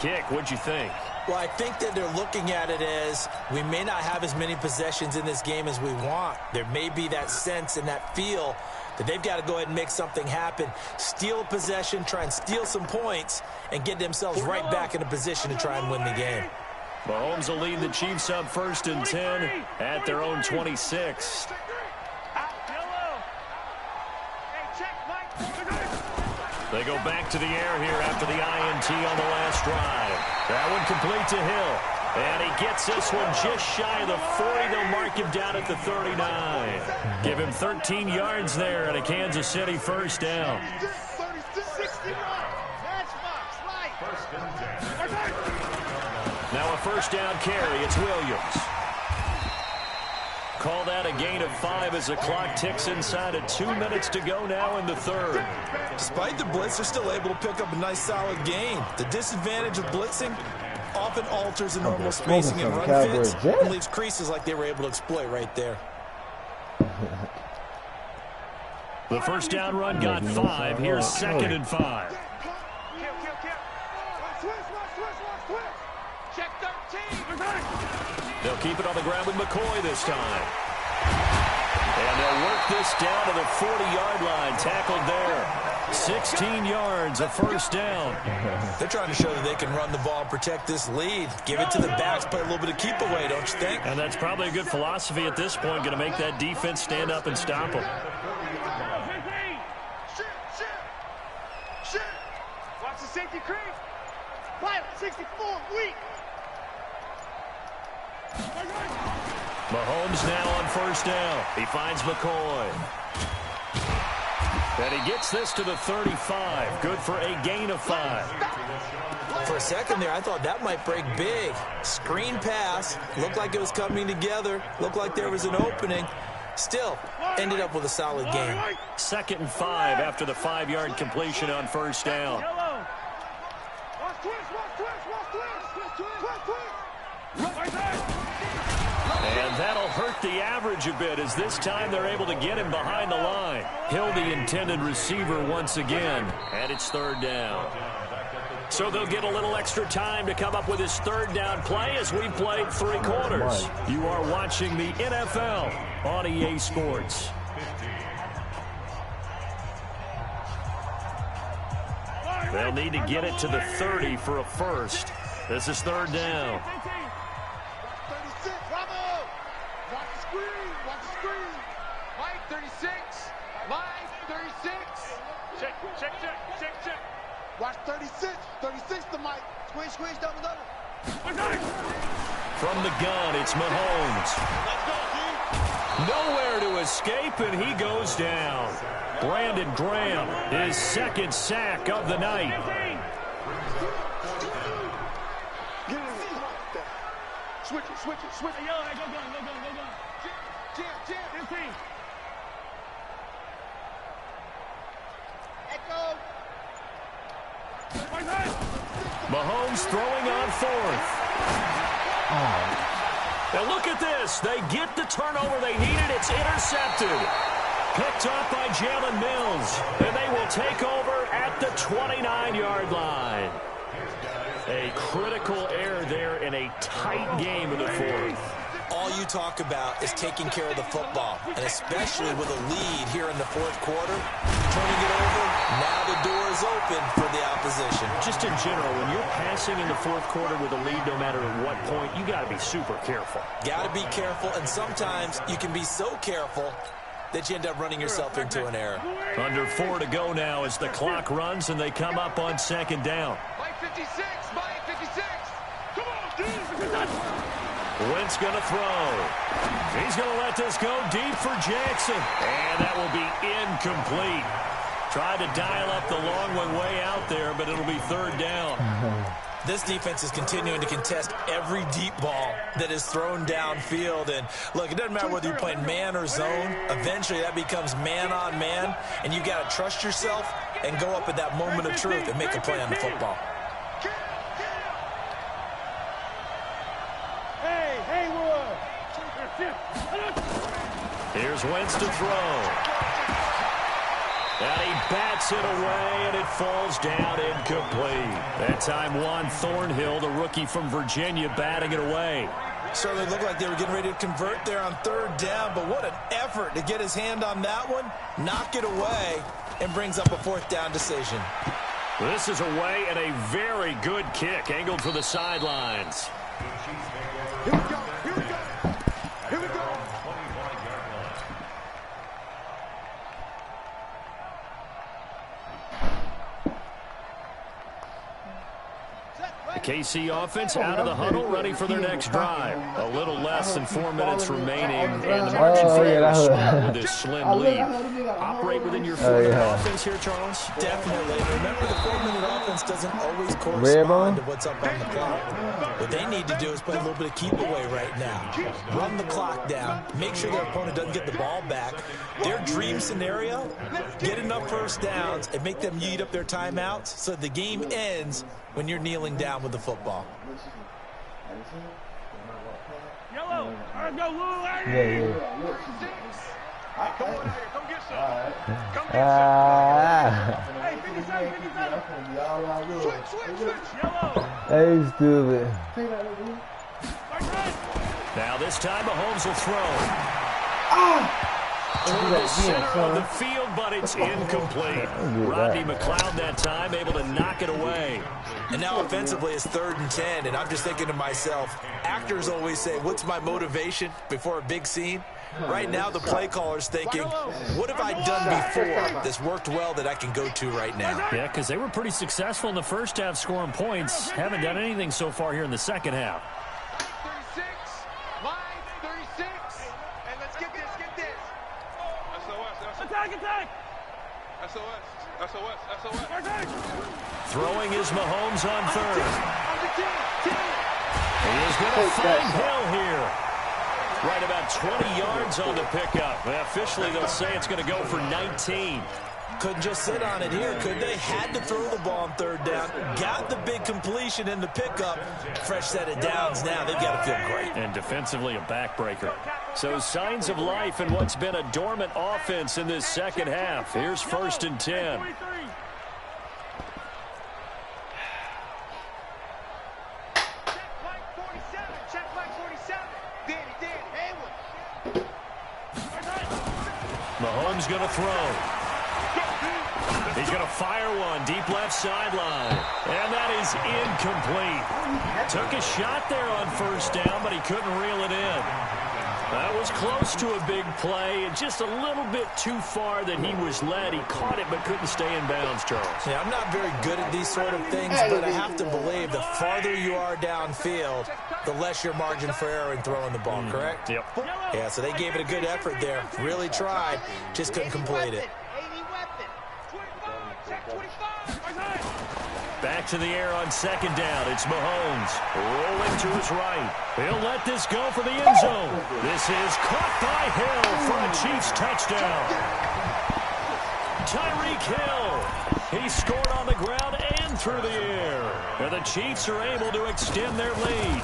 Kick, what'd you think? Well, I think that they're looking at it as we may not have as many possessions in this game as we want. There may be that sense and that feel that they've got to go ahead and make something happen, steal a possession, try and steal some points, and get themselves right back in a position to try and win the game. Mahomes will lead the Chiefs up 1st and 10 at their own 26. They go back to the air here after the INT on the last drive. That one complete to Hill. And he gets this one just shy of the 40. They'll mark him down at the 39. Give him 13 yards there and a Kansas City first down. Now a first down carry. It's Williams. Call that a gain of 5 as the clock ticks inside of 2 minutes to go now in the third. Despite the blitz, they're still able to pick up a nice solid gain. The disadvantage of blitzing often alters the normal spacing and run fits and leaves creases like they were able to exploit right there. The first down run got 5. Here's 2nd and 5. They'll keep it on the ground with McCoy this time. And they'll work this down to the 40-yard line. Tackled there. 16 yards, a first down. They're trying to show that they can run the ball and protect this lead. Give it to the backs, play a little bit of keep away, don't you think? And that's probably a good philosophy at this point. Going to make that defense stand up and stop them. Watch the safety creep. Pilot 64, weak. Mahomes now on first down. He finds McCoy. And he gets this to the 35. Good for a gain of 5. For a second there, I thought that might break big. Screen pass. Looked like it was coming together. Looked like there was an opening. Still, ended up with a solid game. 2nd and 5 after the 5-yard completion on first down. And that'll hurt the average a bit as this time they're able to get him behind the line. Hill the intended receiver once again, and it's 3rd down. So they'll get a little extra time to come up with his 3rd down play as we played 3 quarters. You are watching the NFL on EA Sports. They'll need to get it to the 30 for a first. This is 3rd down. Watch 36. 36 the mic. Squeeze, double. From the gun, it's Mahomes. Nowhere to escape, and he goes down. Brandon Graham, his 2nd sack of the night. Switch it. Hey, yo, go. Jam. Echo. Mahomes throwing on 4th. Now look at this. They get the turnover they needed. It's intercepted. Picked up by Jalen Mills. And they will take over at the 29-yard line. A critical error there in a tight game in the 4th. All you talk about is taking care of the football, and especially with a lead here in the 4th quarter, turning it over, now the door is open for the opposition. Just in general, when you're passing in the 4th quarter with a lead, no matter at what point, you got to be super careful. Got to be careful, and sometimes you can be so careful that you end up running yourself into an error. Under 4 to go now as the clock runs and they come up on 2nd down. Mike 56. Come on, dude. Wentz going to throw. He's going to let this go deep for Jackson. And that will be incomplete. Tried to dial up the long one way out there, but it'll be 3rd down. This defense is continuing to contest every deep ball that is thrown downfield. And, look, it doesn't matter whether you're playing man or zone. Eventually that becomes man on man, and you got to trust yourself and go up at that moment of truth and make a play on the football. Here's Wentz to throw. And he bats it away, and it falls down incomplete. That time, Juan Thornhill, the rookie from Virginia, batting it away. Certainly looked like they were getting ready to convert there on third down, but what an effort to get his hand on that one, knock it away, and brings up a fourth down decision. This is away and a very good kick, angled for the sidelines. Here we go. Here we go. Here we go. The KC offense out of the huddle, ready for their next drive. A little less than 4 minutes remaining, and the margin for error is small with this slim lead. Operate within your 4-minute offense here, Charles? Definitely. Remember, the 4-minute offense doesn't always correspond to what's up on the clock. What they need to do is play a little bit of keep away right now. Run the clock down. Make sure their opponent doesn't get the ball back. Their dream scenario, get enough first downs and make them eat up their timeouts so the game ends when you're kneeling down with the football. Yellow. Let's go, Lou. Yeah. Come on out here. Come get some. Come get some. Hey, 57, 57. Switch. Yellow. Hey, stupid. Now this time Mahomes will throw. Toward the center of the field, but it's incomplete. Rodney McLeod that time able to knock it away. And now offensively it's 3rd and 10, and I'm just thinking to myself, actors always say, what's my motivation before a big scene? Right now the play caller's thinking, what have I done before that's worked well that I can go to right now? Yeah, because they were pretty successful in the first half scoring points. Haven't done anything so far here in the second half. 36. Line 36. And let's get this. Attack. SOS. Throwing is Mahomes on third. He is going to find Hill here. Right about 20 yards on the pickup. Officially, they'll say it's going to go for 19. Couldn't just sit on it here, could they? Had to throw the ball on third down. Got the big completion in the pickup. Fresh set of downs now. They've got to feel great. And defensively, a backbreaker. So signs of life in what's been a dormant offense in this second half. Here's 1st and 10. Check flag 47. Danny, Haywood. Mahomes going to throw. He's going to fire one deep left sideline. And that is incomplete. Took a shot there on first down, but he couldn't reel it in. That was close to a big play, and just a little bit too far that he was led. He caught it but couldn't stay in bounds, Charles. Yeah, I'm not very good at these sort of things, but I have to believe the farther you are downfield, the less your margin for error in throwing the ball, correct? Yep. Yeah, so they gave it a good effort there. Really tried, just couldn't complete it. Back to the air on second down. It's Mahomes rolling to his right. He'll let this go for the end zone. This is caught by Hill for a Chiefs touchdown. Tyreek Hill. He scored on the ground and through the air. And the Chiefs are able to extend their lead.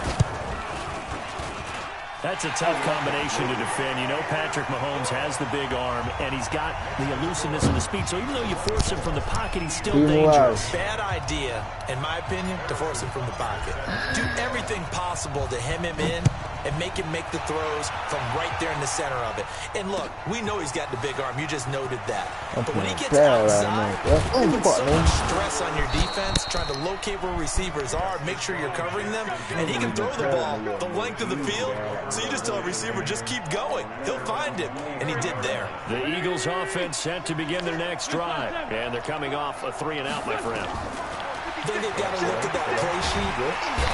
That's a tough combination to defend. You know, Patrick Mahomes has the big arm, and he's got the elusiveness and the speed. So even though you force him from the pocket, he's still dangerous. Bad idea, in my opinion, to force him from the pocket. Do everything possible to hem him in and make him make the throws from right there in the center of it. And look, we know he's got the big arm. You just noted that. But when he gets outside, it puts so much stress on your defense, trying to locate where receivers are, make sure you're covering them, and he can throw the ball the length of the field. So you just tell a receiver, just keep going. He'll find him, and he did there. The Eagles offense set to begin their next drive, and they're coming off a 3-and-out, my friend. I think they've got to look at that play sheet.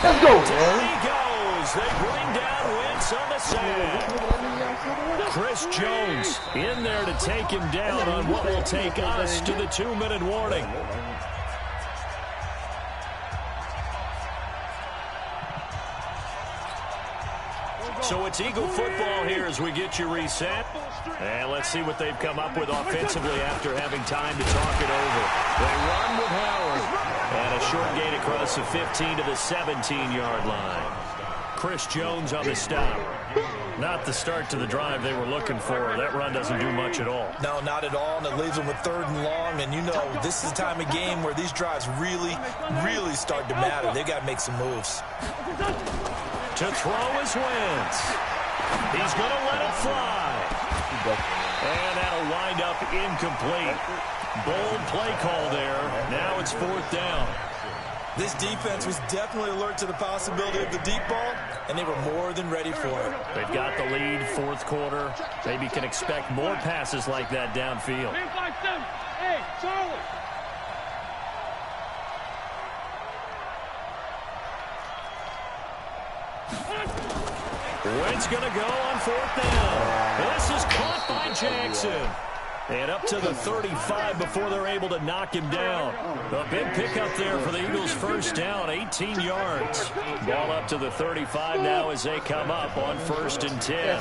Let's go, There man. he goes. They bring down Wentz on the sack. Chris Jones in there to take him down on what will take us to the 2-minute warning. So it's Eagle football here as we get you reset. And let's see what they've come up with offensively after having time to talk it over. They run with Howard. And a short gain across the 15 to the 17-yard line. Chris Jones on the stop. Not the start to the drive they were looking for. That run doesn't do much at all. No, not at all, and it leaves them with 3rd and long. And you know, this is the time of game where these drives really, really start to matter. They've got to make some moves. To throw is Wentz. He's going to let it fly. And that'll wind up incomplete. Bold play call there. Now it's 4th down. This defense was definitely alert to the possibility of the deep ball, and they were more than ready for it. They've got the lead, 4th quarter. Maybe can expect more passes like that downfield. Hey, Charlie. Wentz going to go on 4th down. This is caught by Jackson. And up to the 35 before they're able to knock him down. A big pickup there for the Eagles' 1st down, 18 yards. Ball up to the 35 now as they come up on 1st and 10.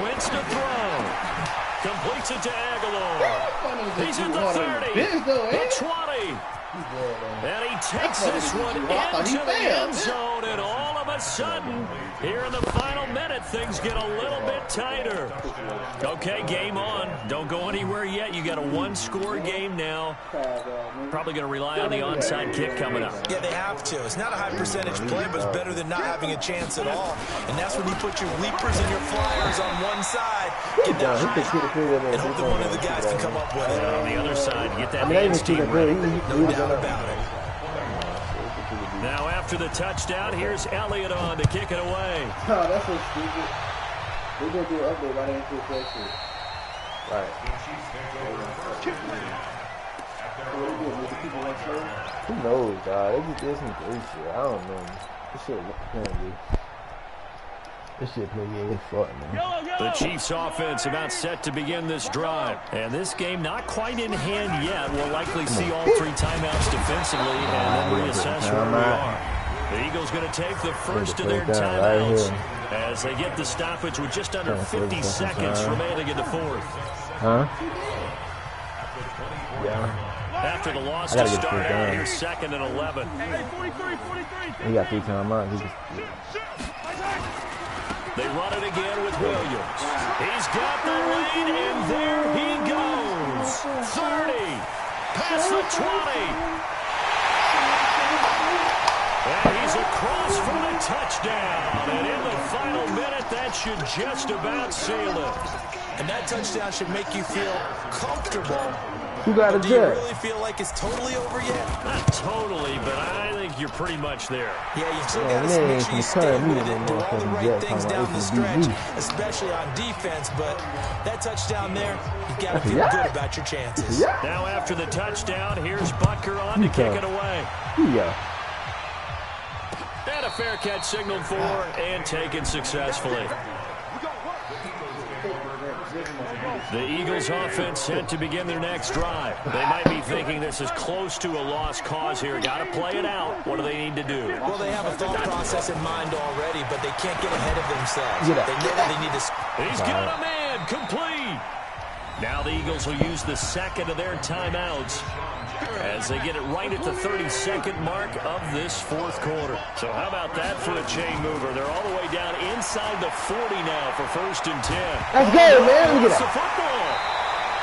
Wentz to throw. Completes it to Aguilar. He's at the 30, the 20. And he takes this one into the end zone, and all of a sudden, here in the final minute, things get a little bit tighter. Okay, game on. Don't go anywhere yet. You got a 1-score game now. Probably going to rely on the onside kick coming up. Yeah, they have to. It's not a high percentage play, but it's better than not having a chance at all. And that's when you put your leapers and your flyers on one side, get down and hope that one of the guys can come up with it. And on the other side, get that hands team ready. No doubt about it. Now after the touchdown, here's Elliott on to kick it away. Oh, that's so stupid. They're going to do an update right into the question. Right. Who knows, dog? They just did some crazy shit. I don't know. This shit playing, this shit playing as fuck, man. The Chiefs offense about set to begin this drive. And this game not quite in hand yet. We'll likely see all 3 timeouts defensively and then reassess where we are. The Eagles going to take the first of their timeouts as they get the stoppage with just under 50 seconds remaining in the 4th. Huh? Yeah. After the loss to start out, here's 2nd and 11. He got 3 timeouts. They run it again with Williams. He's got the lead, and there he goes. 30, past the 20. And he's across for the touchdown. And in the final minute, that should just about seal it. And that touchdown should make you feel comfortable. Who got a Do you really feel like it's totally over yet? Not totally, but I think you're pretty much there. Yeah, you still got to make sure you stay with it and do all the right things down the stretch, especially on defense. But that touchdown there, you've got to feel good about your chances. Now after the touchdown, here's Butker on to kick it away. And a fair catch signaled for and taken successfully. The Eagles offense set to begin their next drive. They might be thinking this is close to a lost cause here. Got to play it out. What do they need to do? Well, they have a thought process in mind already, but they can't get ahead of themselves. They know that they need to... He's got a man. Complete. Now the Eagles will use the 2nd of their timeouts as they get it right at the 32nd mark of this 4th quarter. So how about that for a chain mover? They're all the way down inside the 40 now for 1st and 10. Let's go, man. Look at the football.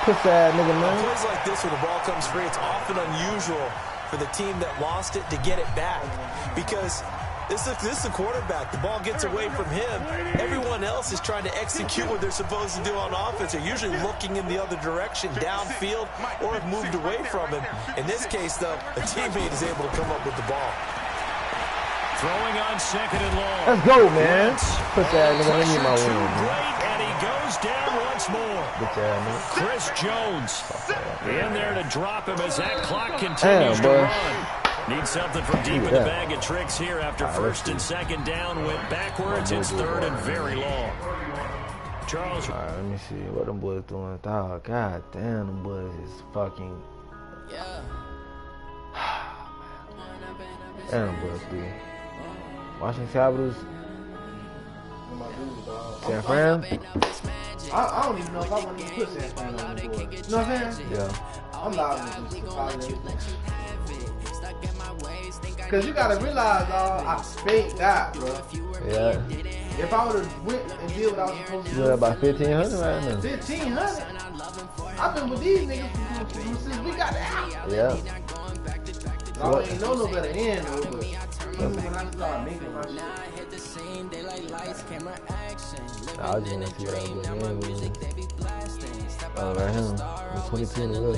Push that nigga, man. Plays like this when the ball comes free, it's often unusual for the team that lost it to get it back because this is the quarterback. The ball gets away from him. Everyone else is trying to execute what they're supposed to do on offense. They're usually looking in the other direction, downfield, or have moved away from him. In this case, though, a teammate is able to come up with the ball. Throwing on 2nd and long. Let's go, man. Put that nigga in my win. Great, and he goes down once more. Chris Jones in there to drop him as that clock continues to run. Need something from deep in the bag of tricks here after 1st and 2nd down. Went backwards. It's 3rd and very long. Charles. All right, let me see what them boys doing. Oh, god damn, them boys is fucking... Damn, them boys do. Washington Capitals. San Fran. I don't even know if I want to put San Fran on the board. You know what I'm saying? Yeah. I'm not going to Because you got to realize, I faked that, bro. Yeah. If I would have went and did what I was supposed to do. You're about 1,500 right now. 1,500? I've been with these niggas since we got the app. Yeah. I ain't know no better end, though, but even when I started making my shit. I just want to see what I was doing. Oh, right here. 22 in the row.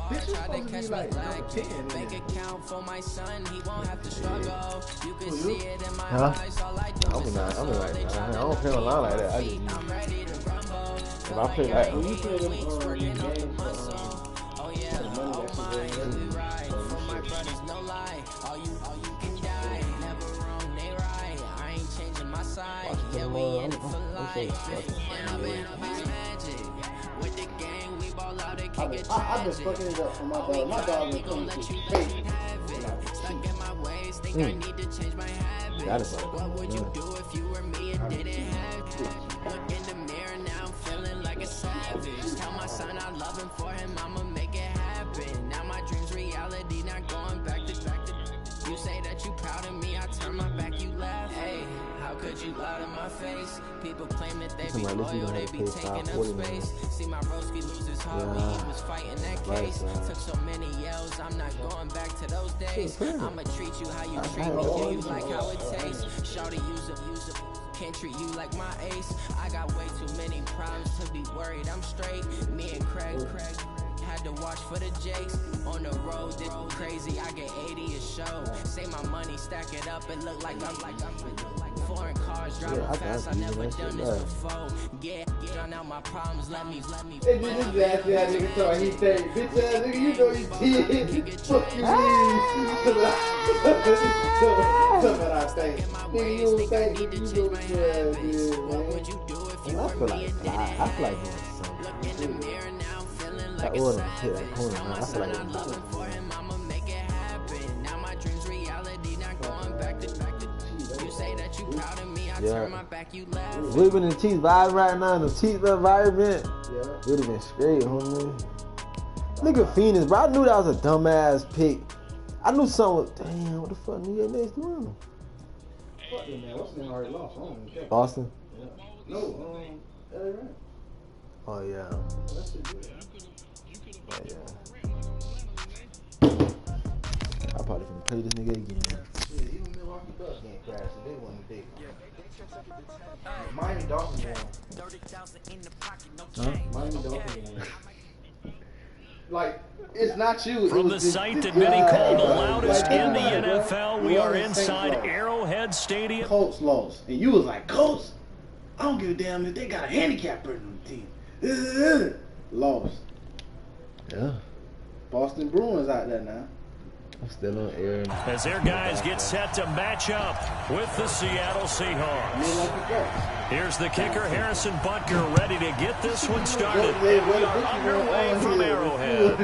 Bitch, you supposed to be like number 10 in there. Huh? I'm like, I don't play online like that. I just, if I play like, When you play them games, I've been fucking it up for my dog. My dog been coming to fake. that is like, Tell my son I love him for him, I'ma make it happen. Now my dreams reality, not going back to. You say that you proud of me, I turn my back, you laugh. Hey, how could you lie to my face? People claim that they be loyal, they be taking up space. See my broski lose his heart when he was fighting that case. Took so many yells, I'm not going back to those days. I'ma treat you how you treat me, yeah, you like how it tastes. Shawty use it. Can't treat you like my ace. I got way too many problems to be worried. I'm straight. Me and Craig had to watch for the Jakes. On the road, this crazy. I get 80 a show. Say my money, stack it up. It look like I'm foreign cars driving fast. I never done this before. Yeah, drown out my problems. Let me. Hey, dude, this nasty ass nigga thought he think. Bitch ass nigga, you know you did. Fuck you mean? That's what I think. Nigga, you don't think you know what you ass did, man. I feel like doing something. That order hit that corner, man. I feel like doing something. Yeah. We been in the Chiefs vibe right now, the Chiefs environment. Yeah. Would have been straight, homie. Nigga Phoenix, bro. I knew that was a dumbass pick. I knew something. Damn, what the fuck New York Knicks doing? Fuck them, man. What's the name already lost? I don't even care. Boston? Yeah. No, LA Rams. Oh, yeah. That shit good. Oh, yeah. I probably can play this nigga again. Shit, even Milwaukee Bucks getting crashed. They won the day. Miami Dolphins won. Huh? Miami Dolphins won. Like, it's not you. From the site that many call the loudest in the NFL, we are inside Arrowhead Stadium. Colts lost. And you was like, Colts? I don't give a damn if they got a handicap person on the team. Lost. Yeah. Boston Bruins out there now. I'm still on air. As their guys get set to match up with the Seattle Seahawks. Here's the kicker, Harrison Butker, ready to get this one started. We are underway from Arrowhead.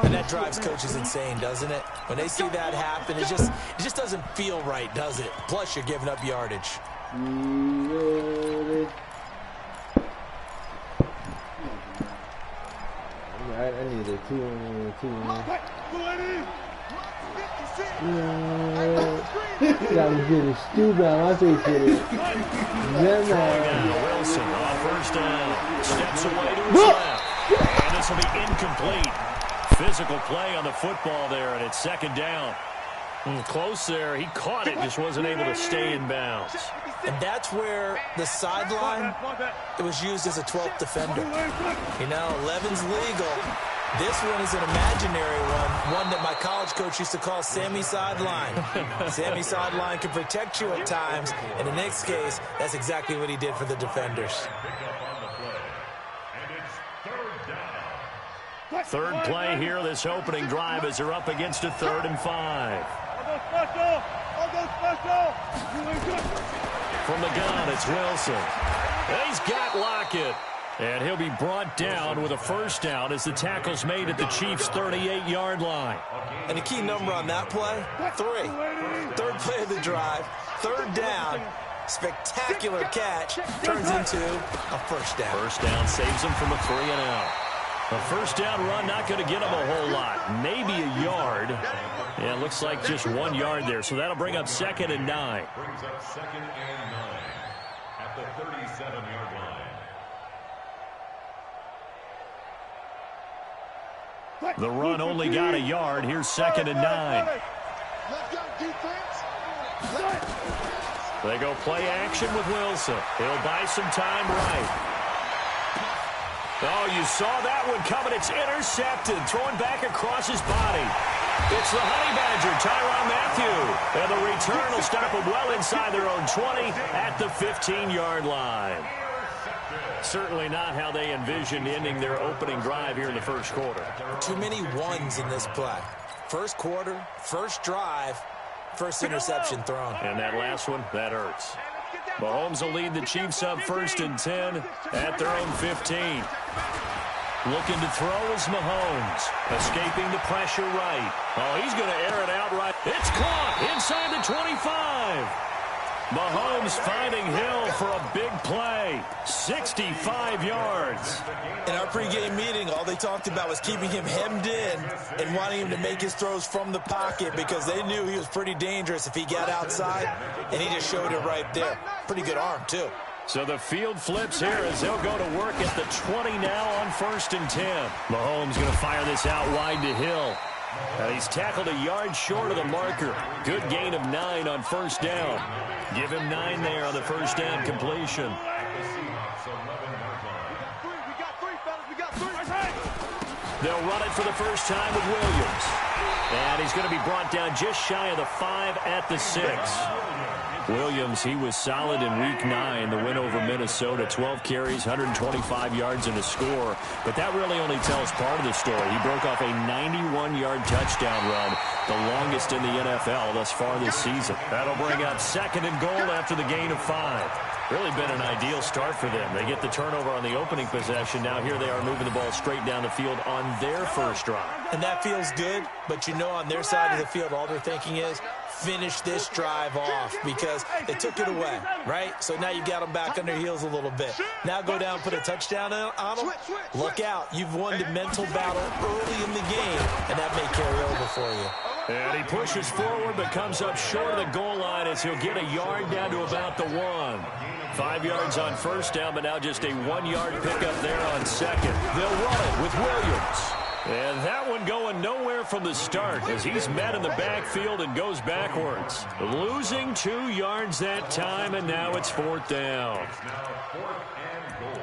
And that drives coaches insane, doesn't it? When they see that happen, it just doesn't feel right, does it? Plus, you're giving up yardage. I need a 2-1. Gotta get it stupid on my face with it. Wilson on first down. Steps away to his left. And this will be incomplete. Physical play on the football there, and it's second down. Close there. He caught it, just wasn't able to stay in bounds. And that's where the sideline, it was used as a 12th defender. You know, 11's legal. This one is an imaginary one that my college coach used to call Sammy Sideline. Sammy Sideline can protect you at times. And in Nick's case, that's exactly what he did for the defenders. Third play here, this opening drive as they're up against a 3rd and 5. From the gun, it's Wilson. He's got Lockett. And he'll be brought down with a first down as the tackle's made at the Chiefs' 38-yard line. And the key number on that play, 3. Third play of the drive, 3rd down. Spectacular catch turns into a first down. First down saves him from a 3-and-out. A first down run, not going to get him a whole lot. Maybe a yard. Yeah, it looks like just 1 yard there. So that'll bring up 2nd and 9. Brings up 2nd and 9 at the 37-yard line. The run only got a yard. Here's 2nd and 9. They go play action with Wilson. He'll buy some time right. Oh, you saw that one coming. It's intercepted. Throwing back across his body. It's the Honey Badger, Tyrann Mathieu. And the return will stop them well inside their own 20 at the 15-yard line. Certainly not how they envisioned ending their opening drive here in the first quarter. Too many ones in this play. First quarter, first drive, first interception thrown. And that last one, that hurts. Mahomes will lead the Chiefs up 1st and 10 at their own 15. Looking to throw is Mahomes. Escaping the pressure right. Oh, he's going to air it out right. It's caught inside the 25. Mahomes finding Hill for a big play. 65 yards. In our pregame meeting, all they talked about was keeping him hemmed in and wanting him to make his throws from the pocket because they knew he was pretty dangerous if he got outside, and he just showed it right there. Pretty good arm, too. So the field flips here as they'll go to work at the 20 now on 1st and 10. Mahomes going to fire this out wide to Hill. And he's tackled a yard short of the marker. Good gain of 9 on 1st down. Give him 9 there on the 1st down completion. They'll run it for the first time with Williams. And he's going to be brought down just shy of the 5 at the 6. Williams, he was solid in Week 9, the win over Minnesota. 12 carries, 125 yards and a score. But that really only tells part of the story. He broke off a 91-yard touchdown run, the longest in the NFL thus far this season. That'll bring up 2nd and goal after the gain of 5. Really been an ideal start for them. They get the turnover on the opening possession. Now here they are moving the ball straight down the field on their first drive. And that feels good, but you know on their side of the field, all they're thinking is, finish this drive off because they took it away, right? So now you've got them back on their heels a little bit. Now go down, put a touchdown on them. Look out. You've won the mental battle early in the game, and that may carry over for you. And he pushes forward but comes up short of the goal line as he'll get a yard down to about the 1. 5 yards on 1st down, but now just a 1-yard pickup there on 2nd. They'll run it with Williams. And that one going nowhere from the start as he's met in the backfield and goes backwards. Losing 2 yards that time, and now it's 4th down. Now 4th and goal.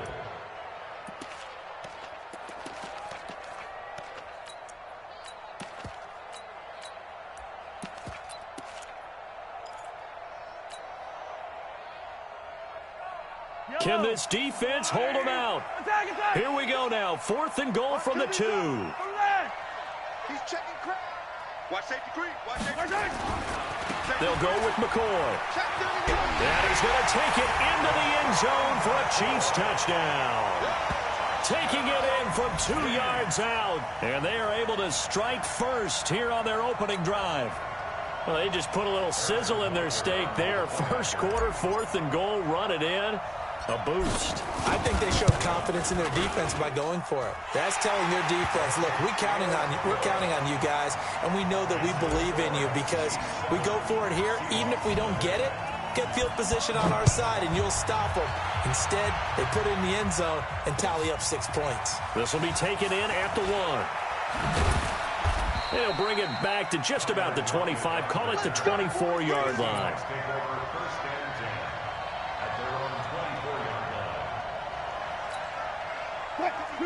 Can this defense hold them out? Here we go now. 4th and goal from the 2. He's checking crap. Watch safety creep. Watch safety creep. They'll go with McCoy. And he's going to take it into the end zone for a Chiefs touchdown. Taking it in from 2 yards out. And they are able to strike first here on their opening drive. Well, they just put a little sizzle in their steak there. First quarter, 4th and goal, run it in. A boost. I think they showed confidence in their defense by going for it. That's telling their defense, look, we're counting on you guys, and we know that we believe in you because we go for it here. Even if we don't get it, get field position on our side, and you'll stop them. Instead, they put it in the end zone and tally up 6 points. This will be taken in at the 1. They'll bring it back to just about the 25. Call it the 24-yard line.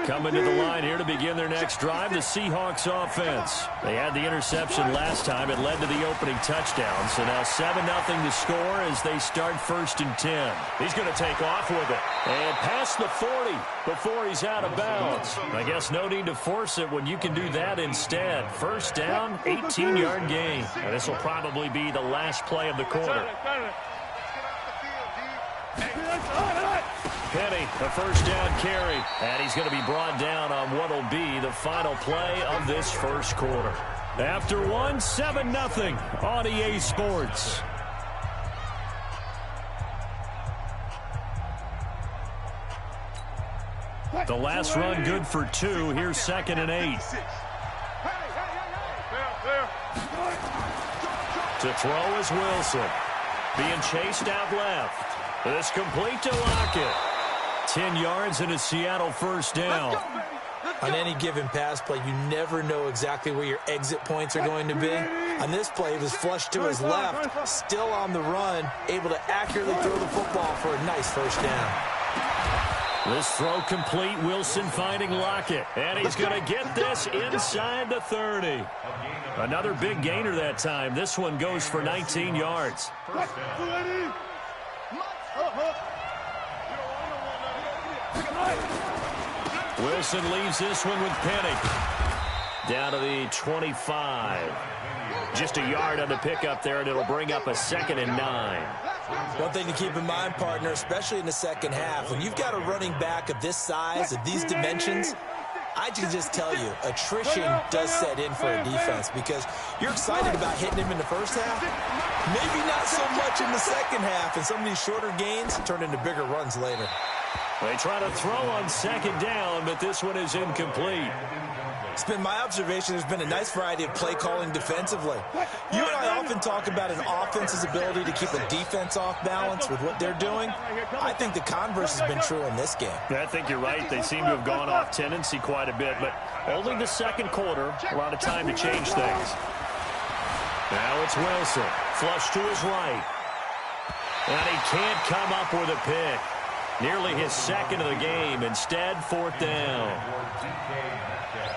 Coming to the line here to begin their next drive, the Seahawks offense. They had the interception last time. It led to the opening touchdown. So now 7-0 to score as they start 1st and 10. He's going to take off with it. And past the 40 before he's out of bounds. I guess no need to force it when you can do that instead. 1st down, 18-yard gain. And this will probably be the last play of the quarter. Penny, a 1st down carry, and he's going to be brought down on what will be the final play of this first quarter. After 7-0 on EA Sports. The last run good for 2. Here's 2nd and 8. To throw is Wilson. Being chased out left. This complete to Lockett. 10 yards and a Seattle first down. On any given pass play, you never know exactly where your exit points are going to be. On this play, it was flushed to his left, still on the run, able to accurately throw the football for a nice first down. This throw complete. Wilson finding Lockett. And he's going to get this inside the 30. Another big gainer that time. This one goes for 19 yards. Wilson leaves this one with Penny. Down to the 25. Just a yard on the pickup there, and it'll bring up a 2nd and 9. One thing to keep in mind, partner, especially in the second half, when you've got a running back of this size, of these dimensions, I can just tell you, attrition does set in for a defense because you're excited about hitting him in the first half. Maybe not so much in the second half, and some of these shorter gains turn into bigger runs later. They try to throw on 2nd down, but this one is incomplete. It's been my observation there's been a nice variety of play calling defensively. You and I often talk about an offense's ability to keep a defense off balance with what they're doing. I think the converse has been true in this game. I think you're right. They seem to have gone off tendency quite a bit, but only the second quarter, a lot of time to change things. Now it's Wilson, flush to his right. And he can't come up with a pick. Nearly his 2nd of the game. Instead, 4th down.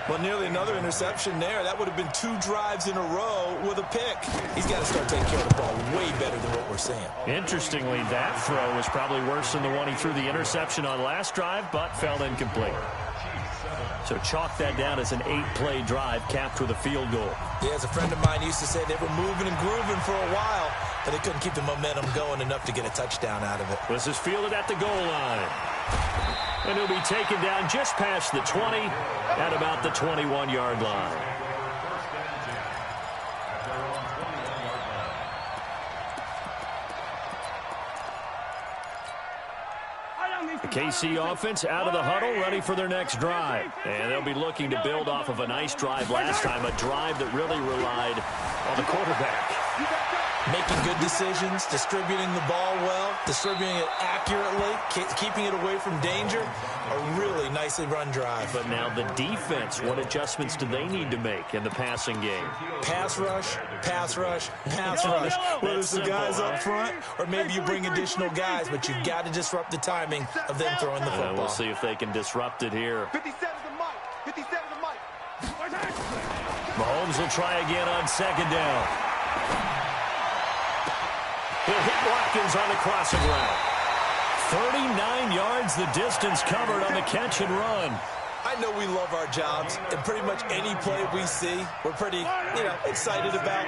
Well, nearly another interception there. That would have been 2 drives in a row with a pick. He's got to start taking care of the ball way better than what we're seeing. Interestingly, that throw was probably worse than the one he threw the interception on last drive, but fell incomplete. So chalk that down as an 8-play drive capped with a field goal. Yeah, as a friend of mine used to say, they were moving and grooving for a while, but they couldn't keep the momentum going enough to get a touchdown out of it. This is fielded at the goal line. And he'll be taken down just past the 20 at about the 21-yard line. The KC offense out of the huddle, ready for their next drive. And they'll be looking to build off of a nice drive last time, a drive that really relied on the quarterback. Making good decisions, distributing the ball well, distributing it accurately, keeping it away from danger. A really nicely run drive. But now the defense, what adjustments do they need to make in the passing game? Pass rush, pass rush, pass rush. Whether it's the guys up front or maybe you bring additional guys, but you've got to disrupt the timing of them throwing the football. We'll see if they can disrupt it here. 57 to Mike. 57 to Mike. Mahomes will try again on 2nd down. He'll hit Watkins on the crossing route. 39 yards the distance covered on the catch and run. I know we love our jobs, and pretty much any play we see, we're pretty, excited about.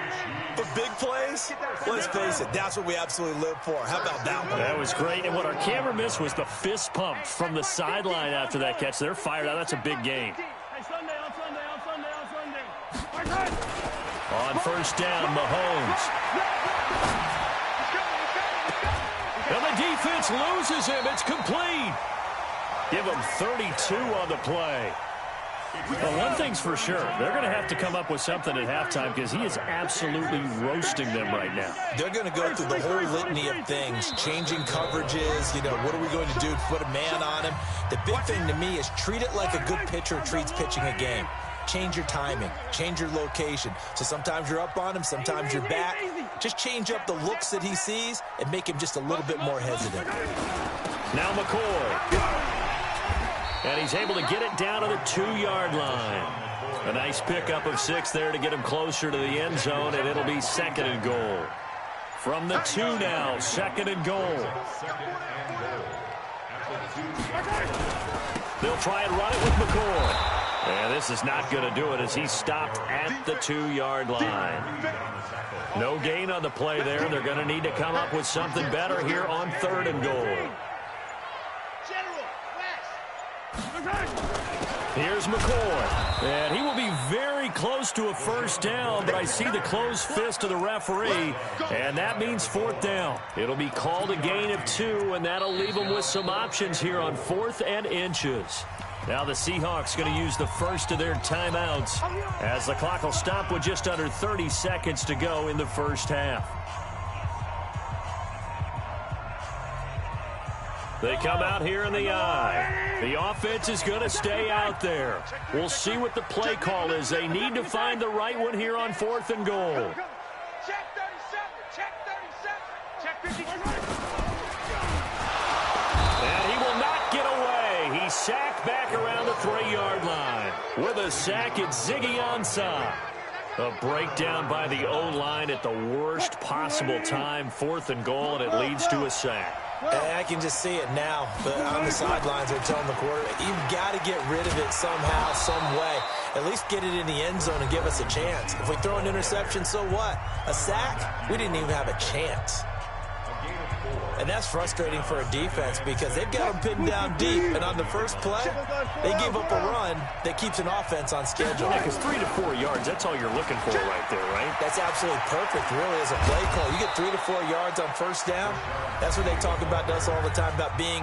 But big plays, let's face it, that's what we absolutely live for. How about that one? That was great, and what our camera missed was the fist pump from the sideline after that catch. They're fired out. That's a big gain. On 1st down, Mahomes. And the defense loses him. It's complete. Give him 32 on the play. Well, one thing's for sure. They're going to have to come up with something at halftime because he is absolutely roasting them right now. They're going to go through the whole litany of things, changing coverages, what are we going to do to put a man on him? The big thing to me is treat it like a good pitcher treats pitching a game. Change your timing, change your location. So sometimes you're up on him, sometimes you're back. Just change up the looks that he sees and make him just a little bit more hesitant. Now McCoy. And he's able to get it down to the 2-yard line. A nice pickup of 6 there to get him closer to the end zone, and it'll be 2nd and goal. From the 2 now, 2nd and goal. They'll try and run it with McCoy. And this is not going to do it as he's stopped at the 2-yard line. No gain on the play there. They're going to need to come up with something better here on 3rd and goal. Here's McCoy. And he will be very close to a 1st down, but I see the closed fist of the referee, and that means 4th down. It'll be called a gain of 2, and that'll leave them with some options here on 4th and inches. Now the Seahawks going to use the first of their timeouts as the clock will stop with just under 30 seconds to go in the first half. They come out here in the eye. The offense is going to stay out there. We'll see what the play call is. They need to find the right one here on 4th and goal. Check 37. Check 37. Check 50. And he will not get away. He's sacked back around the 3-yard line. With a sack, it's Ziggy Ansah. A breakdown by the O-line at the worst possible time. 4th and goal, and it leads to a sack. I can just see it now. But on the sidelines, they're telling the quarterback, you've got to get rid of it somehow, some way. At least get it in the end zone and give us a chance. If we throw an interception, so what? A sack? We didn't even have a chance. And that's frustrating for a defense because they've got them pinned down deep. And on the first play, they gave up a run that keeps an offense on schedule. Yeah, because 3 to 4 yards, that's all you're looking for right there, right? That's absolutely perfect, really, as a play call. You get 3 to 4 yards on first down. That's what they talk about to us all the time, about being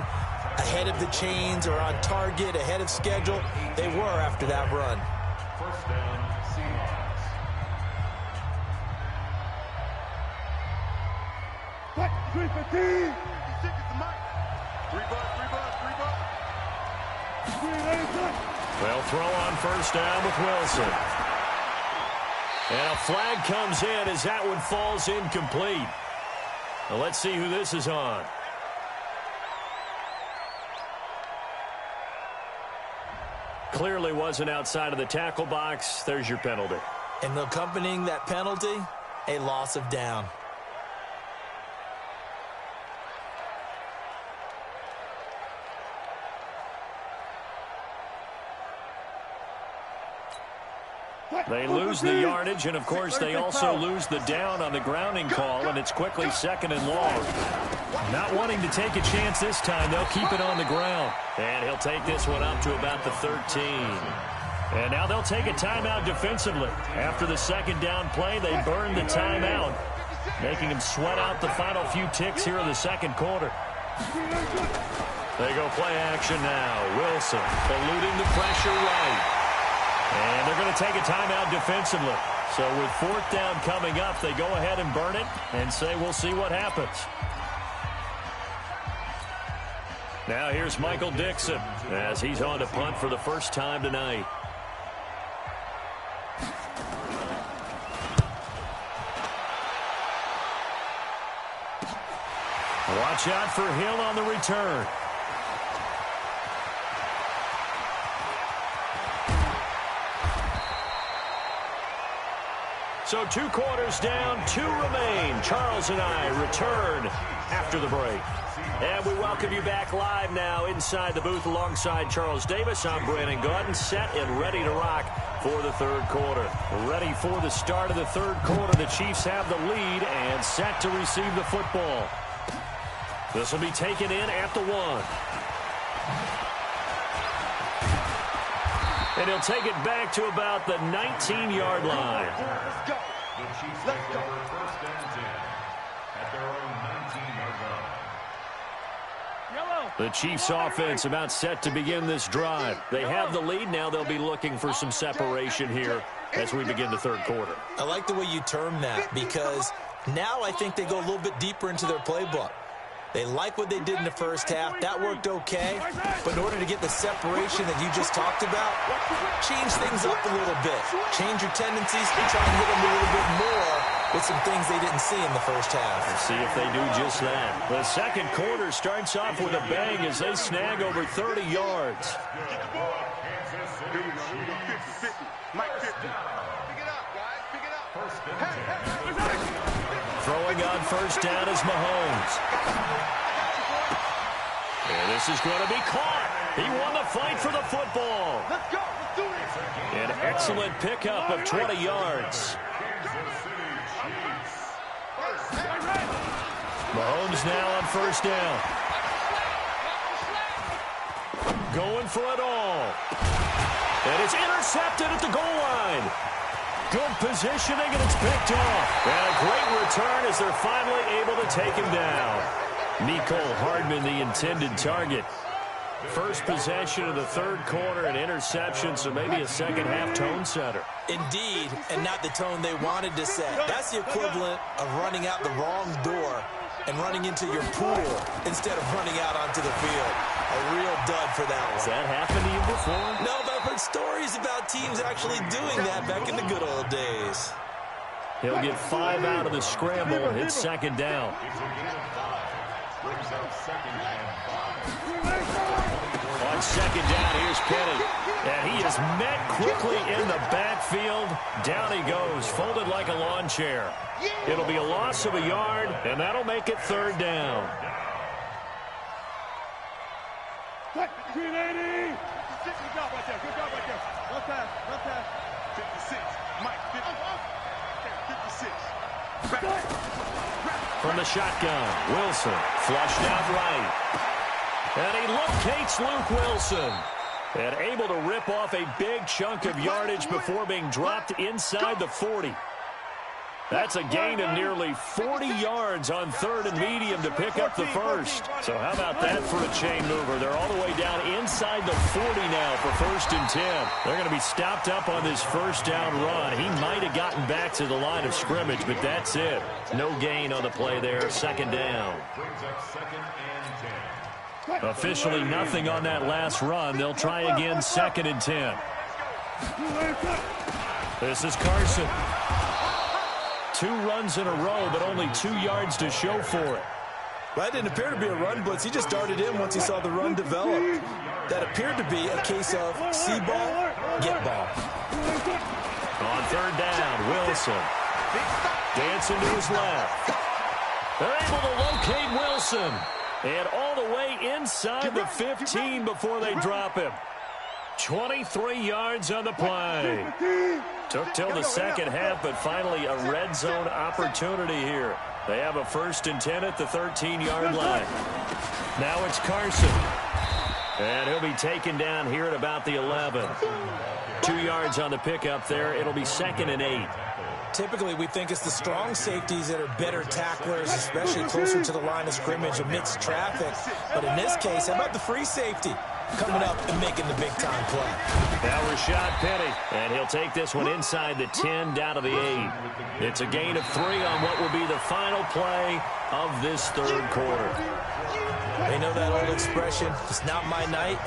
ahead of the chains or on target, ahead of schedule. They were after that run. First down, Seahawks. 315. 3 They'll throw on first down with Wilson. And a flag comes in as that one falls incomplete. Well, let's see who this is on. Clearly wasn't outside of the tackle box. There's your penalty. And accompanying that penalty, a loss of down. They lose the yardage, and, of course, they also lose the down on the grounding call, and it's quickly 2nd and long. Not wanting to take a chance this time, they'll keep it on the ground. And he'll take this one up to about the 13. And now they'll take a timeout defensively. After the second down play, they burn the timeout, making them sweat out the final few ticks here in the second quarter. They go play action now. Wilson eluding the pressure right. And they're going to take a timeout defensively. So with 4th down coming up, they go ahead and burn it and say we'll see what happens. Now here's Michael Dixon as he's on to punt for the first time tonight. Watch out for Hill on the return. So 2 quarters down, 2 remain. Charles and I return after the break. And we welcome you back live now inside the booth alongside Charles Davis. I'm Brandon Gaudin, set and ready to rock for the third quarter. Ready for the start of the third quarter. The Chiefs have the lead and set to receive the football. This will be taken in at the 1. And he'll take it back to about the 19-yard line. Let's go. The Chiefs take over first down 10 at their own 19-yard line. The Chiefs offense about set to begin this drive. They have the lead. Now they'll be looking for some separation here as we begin the third quarter. I like the way you term that because now I think they go a little bit deeper into their playbook. They like what they did in the first half. That worked okay. But in order to get the separation that you just talked about, change things up a little bit. Change your tendencies and try and hit them a little bit more with some things they didn't see in the first half. Let's see if they do just that. The second quarter starts off with a bang as they snag over 30 yards. Throwing on first down is Mahomes. And this is going to be caught. He won the fight for the football. Let's go. Let's do this. An excellent pickup of 20 yards. Mahomes now on first down. Going for it all. And it's intercepted at the goal line. Good positioning, and it's picked off. And a great return as they're finally able to take him down. Mecole Hardman, the intended target. First possession of the third quarter, an interception, so maybe a second-half tone setter. Indeed, and not the tone they wanted to set. That's the equivalent of running out the wrong door and running into your pool instead of running out onto the field. A real dud for that one. Has that happened to you before? No, but I've heard stories about teams actually doing that back in the good old days. He'll get 5 out of the scramble. It's second down. On second down, here's Penny. And he is met quickly in the backfield. Down he goes, folded like a lawn chair. It'll be a loss of a yard, and that'll make it third down. 380. Good job right there. Good job right there. Left pass. Left pass. 56. Mike, 56. From the shotgun, Wilson flushed out right. And he locates Luke Wilson. And able to rip off a big chunk of yardage before being dropped inside the 40. That's a gain of nearly 40 yards on third and medium to pick up the first. So how about that for a chain mover? They're all the way down inside the 40 now for first and 10. They're going to be stopped up on this first down run. He might have gotten back to the line of scrimmage, but that's it. No gain on the play there. Second down. Officially nothing on that last run. They'll try again second and 10. This is Carson. 2 runs in a row, but only 2 yards to show for it. Well, that didn't appear to be a run blitz. He just darted in once he saw the run develop. That appeared to be a case of see ball, get ball. On third down, Wilson. Dancing to his left. They're able to locate Wilson. And all the way inside the 15 before they drop him. 23 yards on the play. Took till the second half, but finally a red zone opportunity here. They have a first and 10 at the 13-yard line. Now it's Carson. And he'll be taken down here at about the 11. 2 yards on the pickup there. It'll be second and 8. Typically, we think it's the strong safeties that are better tacklers, especially closer to the line of scrimmage amidst traffic. But in this case, how about the free safety coming up and making the big-time play? Now Rashad Penny, and he'll take this one inside the 10 down to the 8. It's a gain of 3 on what will be the final play of this third quarter. They know that old expression, it's not my night.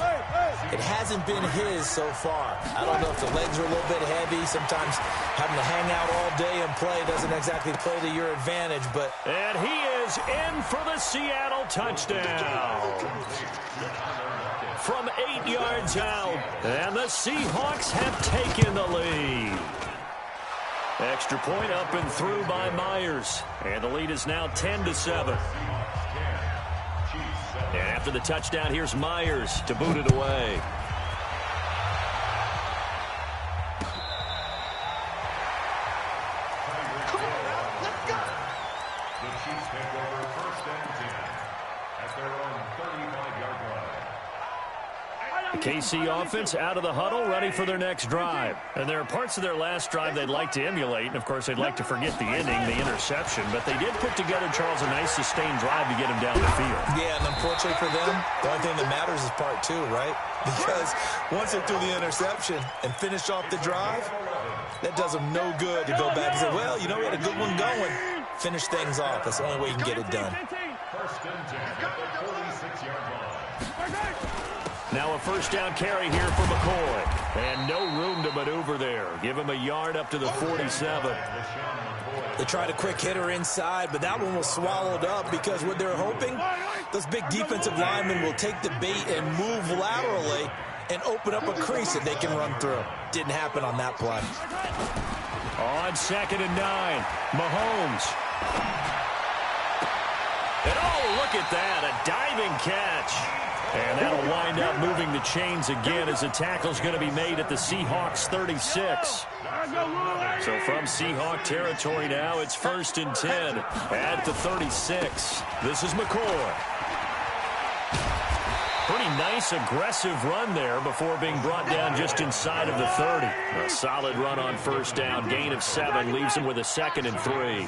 It hasn't been his so far. I don't know if the legs are a little bit heavy. Sometimes having to hang out all day and play doesn't exactly play to your advantage, but... And he is in for the Seattle touchdown. From 8 yards out, and the Seahawks have taken the lead. Extra point up and through by Myers, and the lead is now 10-7. And after the touchdown, here's Myers to boot it away. The Chiefs take over first and 10 at their own 35-yard line. The KC offense out of the huddle, ready for their next drive. And there are parts of their last drive they'd like to emulate. And, of course, they'd like to forget the ending, the interception. But they did put together, Charles, a nice sustained drive to get him down the field. Yeah, and unfortunately for them, the only thing that matters is part 2, right? Because once they threw the interception and finished off the drive, that does them no good to go back and say, well, you know, we had a good one going. Finish things off. That's the only way you can get it done. First and 10 at the 46-yard line. Now a first down carry here for McCoy. And no room to maneuver there. Give him a yard up to the 47. They tried a quick hitter inside, but that one was swallowed up because what they're hoping, those big defensive linemen will take the bait and move laterally and open up a crease that they can run through. Didn't happen on that play. On second and 9, Mahomes. And oh, look at that, a diving catch. And that'll wind up moving the chains again as the tackle's going to be made at the Seahawks 36. So from Seahawk territory now, it's first and 10 at the 36. This is McCoy. Pretty nice, aggressive run there before being brought down just inside of the 30. A solid run on first down, gain of 7, leaves him with a second and 3.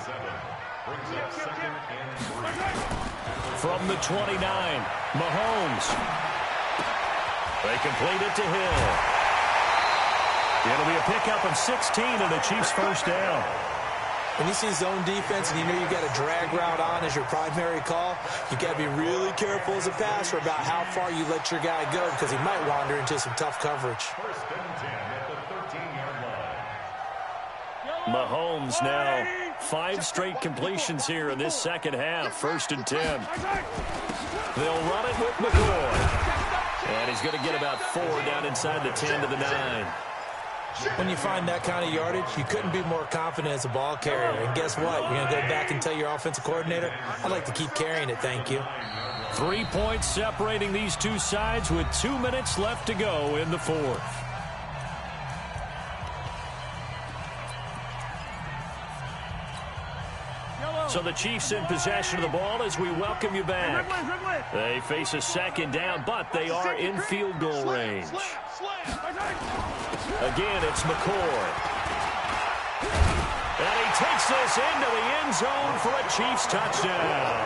From the 29, Mahomes. They complete it to Hill. It'll be a pickup of 16 and the Chiefs' first down. When you see zone defense and you know you got a drag route on as your primary call, you got to be really careful as a passer about how far you let your guy go because he might wander into some tough coverage. First and 10 at the 13-yard line. Mahomes now 5 straight completions here in this second half. First and 10. They'll run it with McCoy. And he's going to get about 4 down inside the 10 to the 9. When you find that kind of yardage, you couldn't be more confident as a ball carrier. And guess what? You're going to go back and tell your offensive coordinator, I'd like to keep carrying it, thank you. 3 points separating these two sides with 2 minutes left to go in the fourth. So the Chiefs in possession of the ball as we welcome you back. They face a second down, but they are in field goal range. Again, it's McCoy. And he takes this into the end zone for a Chiefs touchdown.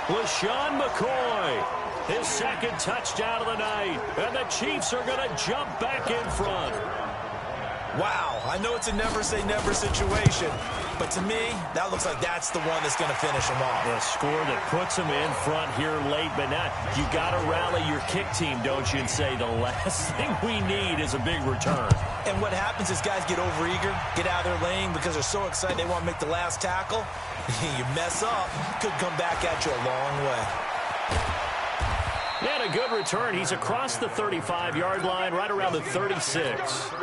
LaShawn McCoy, his second touchdown of the night. And the Chiefs are going to jump back in front. Wow, I know it's a never-say-never situation, but to me, that looks like that's the one that's going to finish them off. A score that puts them in front here late, but now you got to rally your kick team, don't you, and say the last thing we need is a big return. And what happens is guys get overeager, get out of their lane because they're so excited they want to make the last tackle. You mess up, could come back at you a long way. And a good return. He's across the 35-yard line, right around the 36.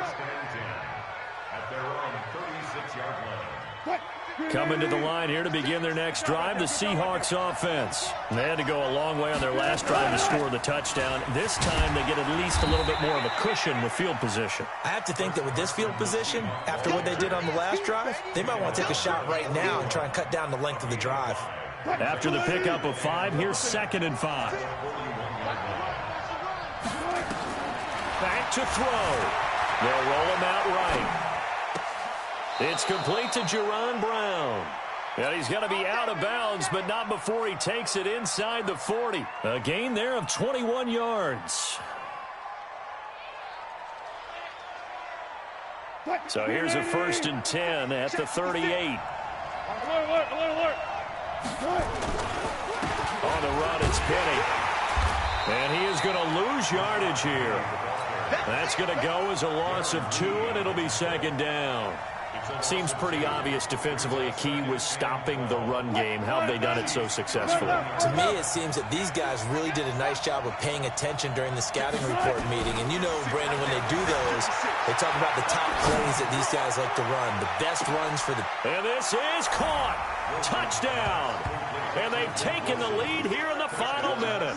Coming to the line here to begin their next drive, the Seahawks offense. They had to go a long way on their last drive to score the touchdown. This time they get at least a little bit more of a cushion with field position. I have to think that with this field position, after what they did on the last drive, they might want to take a shot right now and try and cut down the length of the drive. After the pickup of 5, here's 2nd and 5. Back to throw. They'll roll him out right. It's complete to Jerron Brown. And he's going to be out of bounds, but not before he takes it inside the 40. A gain there of 21 yards. So here's a 1st and 10 at the 38. On the run, it's Penny. And he is going to lose yardage here. That's going to go as a loss of 2, and it'll be 2nd down. Seems pretty obvious defensively a key was stopping the run game. How have they done it so successfully? To me, it seems that these guys really did a nice job of paying attention during the scouting report meeting. And you know, Brandon, when they do those, they talk about the top plays that these guys like to run, the best runs for the... And this is caught. Touchdown. And they've taken the lead here in the final minute.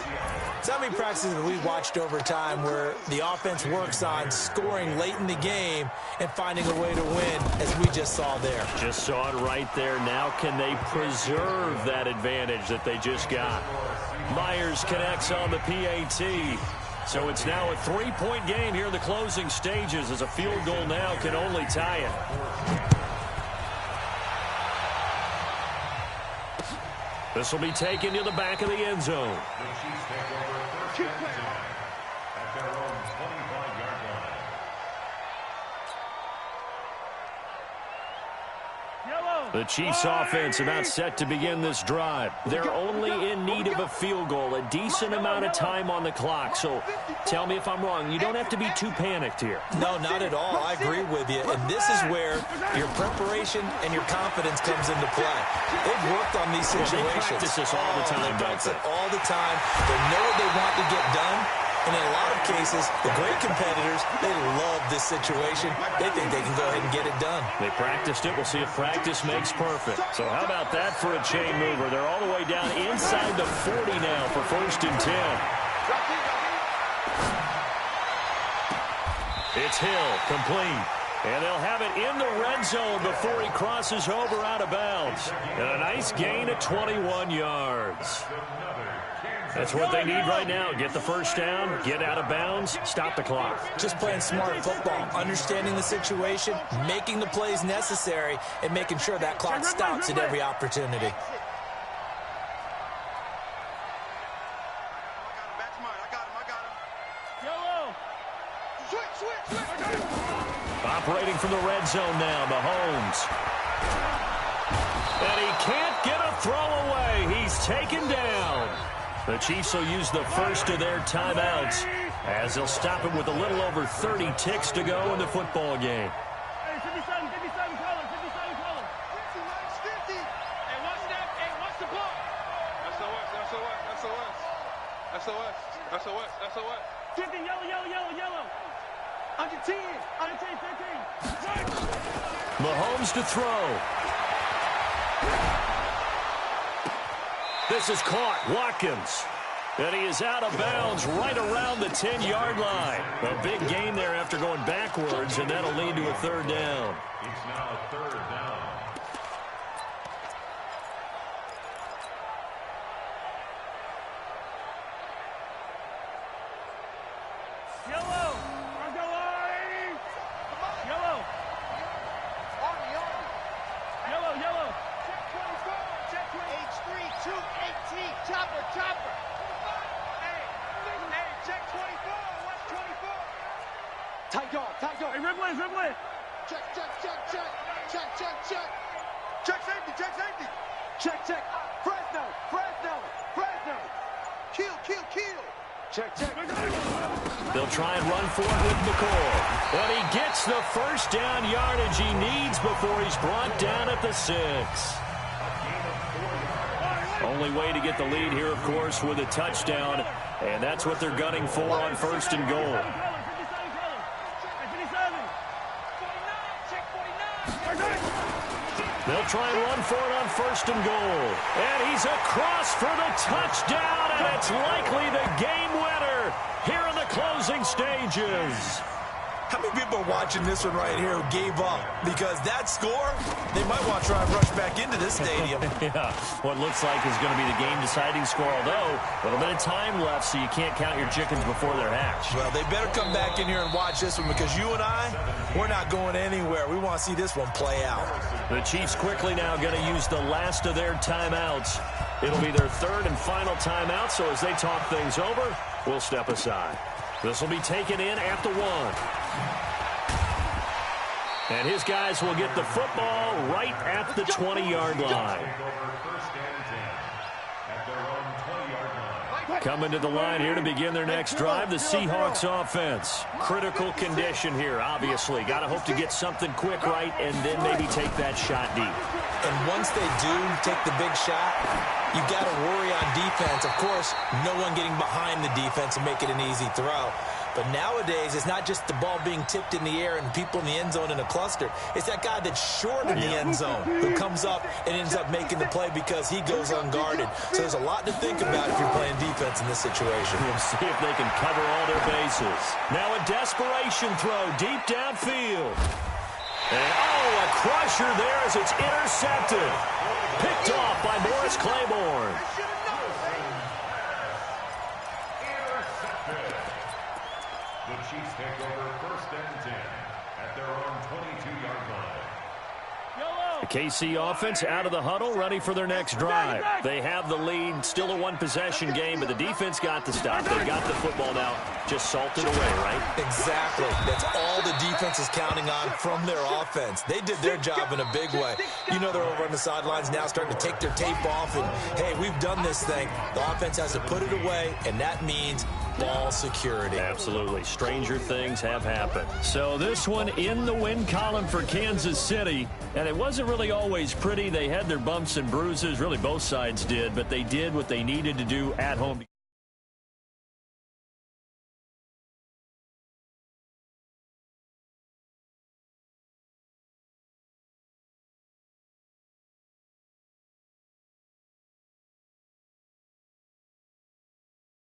So many practices that we've watched over time where the offense works on scoring late in the game and finding a way to win, as we just saw there. Just saw it right there. Now can they preserve that advantage that they just got? Myers connects on the PAT. So it's now a 3-point game here in the closing stages as a field goal now can only tie it. This will be taken to the back of the end zone. The Chiefs take over 1st and 10 at their own 25-yard line. The Chiefs offense about set to begin this drive. They're only in need of a field goal, a decent amount of time on the clock. So tell me if I'm wrong. You don't have to be too panicked here. No, not at all. I agree with you. And this is where your preparation and your confidence comes into play. They've worked on these situations. They practice this all the time, they practice it all the time. They know what they want to get done. And in a lot of cases, the great competitors, they love this situation. They think they can go ahead and get it done. They practiced it. We'll see if practice makes perfect. So how about that for a chain mover? They're all the way down inside the 40 now for 1st and 10. It's Hill, complete. And they'll have it in the red zone before he crosses over out of bounds. And a nice gain of 21 yards. That's what they need right now. Get the first down, get out of bounds, stop the clock. Just playing smart football, understanding the situation, making the plays necessary, and making sure that clock stops at every opportunity. from the red zone now, Mahomes. And he can't get a throw away. He's taken down. The Chiefs will use the first of their timeouts as they'll stop him with a little over 30 ticks to go in the football game. Hey, 57, call him, 57, call him. 50. Hey, watch that. Hey, watch the ball. SOS. 50, yellow. Under 10, 13. Mahomes to throw. This is caught. Watkins. And he is out of bounds right around the 10-yard line. A big gain there after going backwards, and that'll lead to a third down. It's now a third down. Yellow. Check 24. Check 24. H3, 218. Chopper. Hey, check 24. What's 24? Tight guard. Hey, Ripley. Check. Check safety. Check. Fresno. Kill. Check. They'll try and run for it with McCoy. But he gets the first down yardage he needs before he's brought down at the 6. Only way to get the lead here, of course, with a touchdown. And that's what they're gunning for on first and goal. They'll try and run for it on first and goal. And he's across for the touchdown, and it's likely the game winner here in the closing stages. How many people are watching this one right here who gave up? Because that score, they might want to try and rush back into this stadium. Yeah, what looks like is going to be the game-deciding score, although a little bit of time left, so you can't count your chickens before they're hatched. Well, they better come back in here and watch this one, because you and I, we're not going anywhere. We want to see this one play out. The Chiefs quickly now going to use the last of their timeouts. It'll be their third and final timeout, so as they talk things over, we'll step aside. This will be taken in at the 1. And his guys will get the football right at the 20-yard line. Coming to the line here to begin their next drive, the Seahawks offense. Critical condition here, obviously. Got to hope to get something quick right and then maybe take that shot deep. And once they do take the big shot, you got to worry on defense. Of course, no one getting behind the defense and make it an easy throw. But nowadays, it's not just the ball being tipped in the air and people in the end zone in a cluster. It's that guy that's short in the end zone who comes up and ends up making the play because he goes unguarded. So there's a lot to think about if you're playing defense in this situation. We'll see if they can cover all their bases. Now a desperation throw deep downfield. And, a crusher there as it's intercepted. Picked off by Morris Claiborne. The Chiefs take over first and 10 at their own 22-yard line. The KC offense out of the huddle, ready for their next drive. They have the lead, still a one-possession game, but the defense got the stop. They got the football now, just salted away, right? Exactly. That's all the defense is counting on from their offense. They did their job in a big way. You know they're over on the sidelines now starting to take their tape off, and, hey, we've done this thing. The offense has to put it away, and that means ball security. Absolutely. Stranger things have happened. So this one in the win column for Kansas City, and it wasn't really always pretty. They had their bumps and bruises. Really, both sides did, but they did what they needed to do at home.